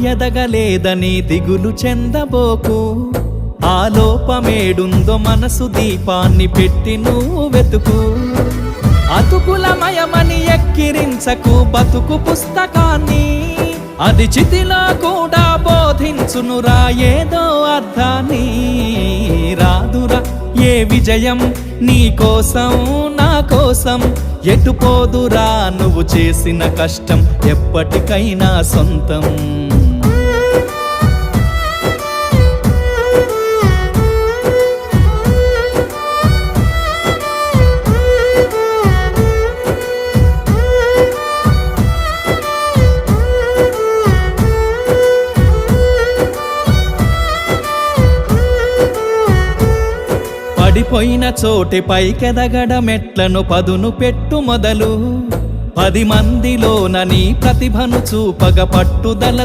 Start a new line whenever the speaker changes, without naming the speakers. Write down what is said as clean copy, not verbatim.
ఎదగలేదని దిగులు చెందబోకు, ఆ లోపమేడుందో మనసు దీపాన్ని పెట్టి నువ్వు వెతుకు. అతుకులమయమని ఎక్కిరించకు బతుకు పుస్తకాన్ని, అది చితిలో కూడా బోధించునురా ఏదో అర్థాన్ని. రాదురా ఏ విజయం నీ కోసం నా కోసం, ఎటుపోదురా నువ్వు చేసిన కష్టం ఎప్పటికైనా సొంతం. పడిపోయిన చోటి పైకెదగడ మెట్లను పదును పెట్టు మొదలు, 10 మందిలోన నీ ప్రతిభను చూపగ పట్టుదల